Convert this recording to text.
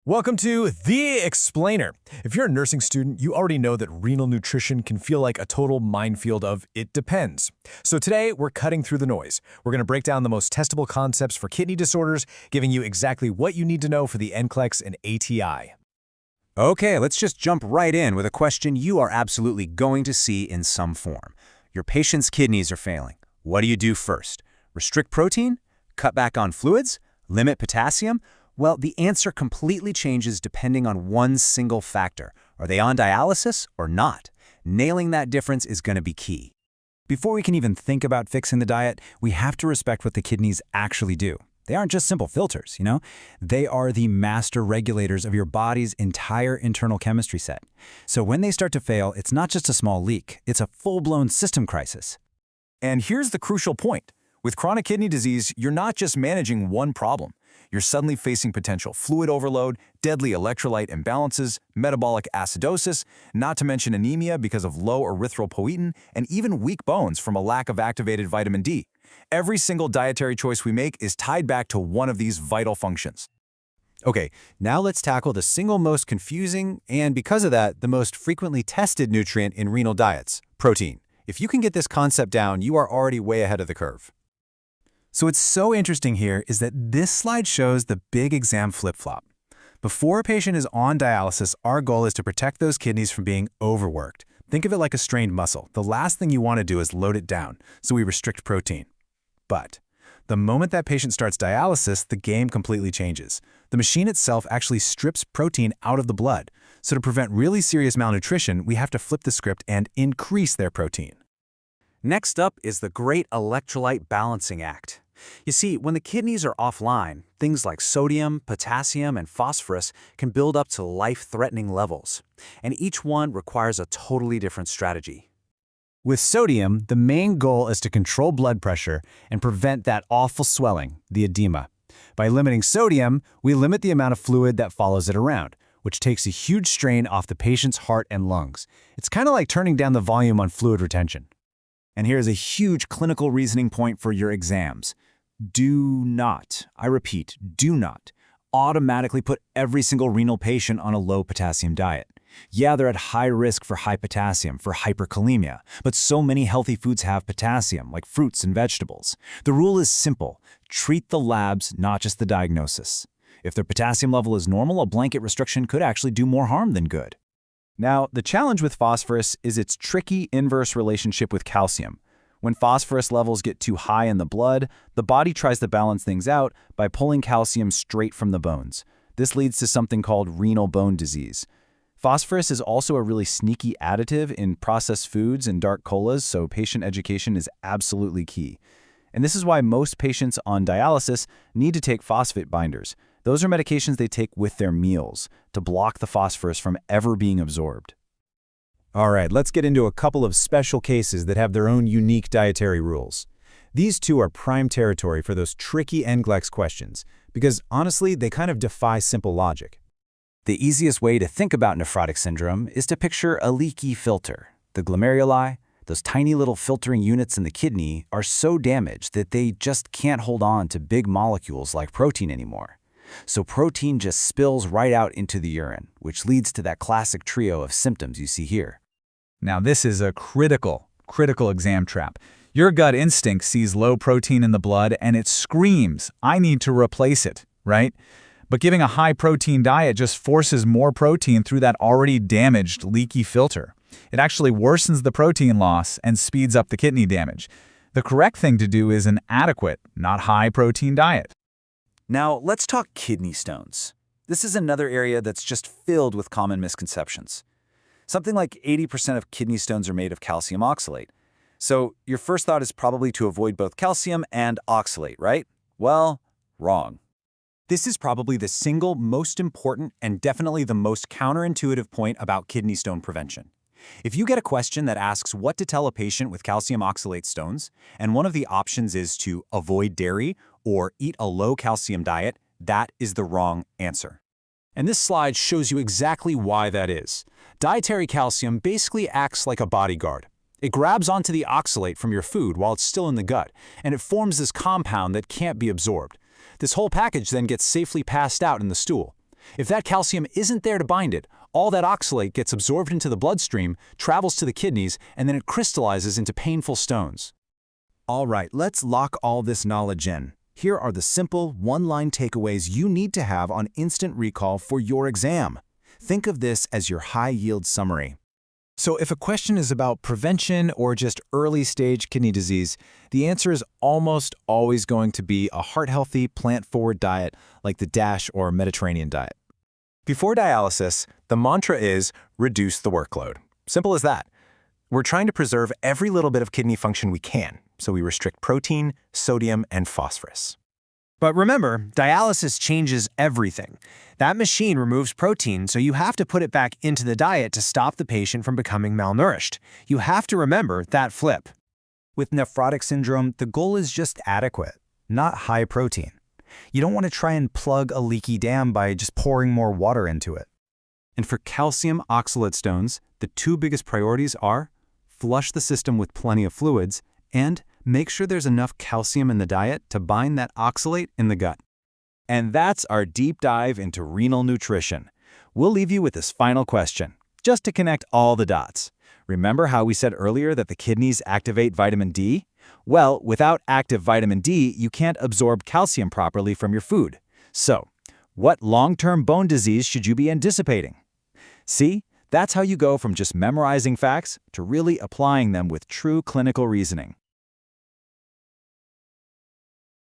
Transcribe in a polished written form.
Welcome to The Explainer. If you're a nursing student, you already know that renal nutrition can feel like a total minefield of it depends. So today, we're cutting through the noise. We're going to break down the most testable concepts for kidney disorders, giving you exactly what you need to know for the NCLEX and ATI. Okay, let's just jump right in with a question you are absolutely going to see in some form. Your patient's kidneys are failing. What do you do first? Restrict protein? Cut back on fluids? Limit potassium? Well, the answer completely changes depending on one single factor. Are they on dialysis or not? Nailing that difference is going to be key. Before we can even think about fixing the diet, we have to respect what the kidneys actually do. They aren't just simple filters, They are the master regulators of your body's entire internal chemistry set. So when they start to fail, it's not just a small leak, it's a full-blown system crisis. And here's the crucial point. With chronic kidney disease, you're not just managing one problem. You're suddenly facing potential fluid overload, deadly electrolyte imbalances, metabolic acidosis, not to mention anemia because of low erythropoietin, and even weak bones from a lack of activated vitamin D. Every single dietary choice we make is tied back to one of these vital functions. Okay, now let's tackle the single most confusing and, because of that, the most frequently tested nutrient in renal diets, protein. If you can get this concept down, you are already way ahead of the curve. So what's so interesting here is that this slide shows the big exam flip-flop. Before a patient is on dialysis, our goal is to protect those kidneys from being overworked. Think of it like a strained muscle. The last thing you want to do is load it down, so we restrict protein. But the moment that patient starts dialysis, the game completely changes. The machine itself actually strips protein out of the blood. So to prevent really serious malnutrition, we have to flip the script and increase their protein. Next up is the great electrolyte balancing act. You see, when the kidneys are offline, things like sodium, potassium, and phosphorus can build up to life-threatening levels. And each one requires a totally different strategy. With sodium, the main goal is to control blood pressure and prevent that awful swelling, the edema. By limiting sodium, we limit the amount of fluid that follows it around, which takes a huge strain off the patient's heart and lungs. It's kind of like turning down the volume on fluid retention. And here's a huge clinical reasoning point for your exams. Do not, I repeat, do not automatically put every single renal patient on a low potassium diet. Yeah, they're at high risk for high potassium, for hyperkalemia, but so many healthy foods have potassium, like fruits and vegetables. The rule is simple. Treat the labs, not just the diagnosis. If their potassium level is normal, a blanket restriction could actually do more harm than good. Now, the challenge with phosphorus is its tricky inverse relationship with calcium. When phosphorus levels get too high in the blood, the body tries to balance things out by pulling calcium straight from the bones. This leads to something called renal bone disease. Phosphorus is also a really sneaky additive in processed foods and dark colas, so patient education is absolutely key. And this is why most patients on dialysis need to take phosphate binders. Those are medications they take with their meals to block the phosphorus from ever being absorbed. All right, let's get into a couple of special cases that have their own unique dietary rules. These two are prime territory for those tricky NCLEX questions, because honestly, they kind of defy simple logic. The easiest way to think about nephrotic syndrome is to picture a leaky filter. The glomeruli, those tiny little filtering units in the kidney, are so damaged that they just can't hold on to big molecules like protein anymore. So protein just spills right out into the urine, which leads to that classic trio of symptoms you see here. Now this is a critical exam trap. Your gut instinct sees low protein in the blood and it screams, I need to replace it, right? But giving a high protein diet just forces more protein through that already damaged, leaky filter. It actually worsens the protein loss and speeds up the kidney damage. The correct thing to do is an adequate, not high protein diet. Now, let's talk kidney stones. This is another area that's just filled with common misconceptions. Something like 80% of kidney stones are made of calcium oxalate. So your first thought is probably to avoid both calcium and oxalate, right? Well, wrong. This is probably the single most important and definitely the most counterintuitive point about kidney stone prevention. If you get a question that asks what to tell a patient with calcium oxalate stones, and one of the options is to avoid dairy or eat a low-calcium diet, that is the wrong answer. And this slide shows you exactly why that is. Dietary calcium basically acts like a bodyguard. It grabs onto the oxalate from your food while it's still in the gut, and it forms this compound that can't be absorbed. This whole package then gets safely passed out in the stool. If that calcium isn't there to bind it, all that oxalate gets absorbed into the bloodstream, travels to the kidneys, and then it crystallizes into painful stones. All right, let's lock all this knowledge in. Here are the simple, one-line takeaways you need to have on instant recall for your exam. Think of this as your high-yield summary. So if a question is about prevention or just early-stage kidney disease, the answer is almost always going to be a heart-healthy, plant-forward diet like the DASH or Mediterranean diet. Before dialysis, the mantra is reduce the workload. Simple as that. We're trying to preserve every little bit of kidney function we can, so we restrict protein, sodium, and phosphorus. But remember, dialysis changes everything. That machine removes protein, so you have to put it back into the diet to stop the patient from becoming malnourished. You have to remember that flip. With nephrotic syndrome, the goal is just adequate, not high protein. You don't want to try and plug a leaky dam by just pouring more water into it. And for calcium oxalate stones, the two biggest priorities are flush the system with plenty of fluids and make sure there's enough calcium in the diet to bind that oxalate in the gut. And that's our deep dive into renal nutrition. We'll leave you with this final question, just to connect all the dots. Remember how we said earlier that the kidneys activate vitamin D? Well, without active vitamin D, you can't absorb calcium properly from your food. So, what long-term bone disease should you be anticipating? See, that's how you go from just memorizing facts to really applying them with true clinical reasoning.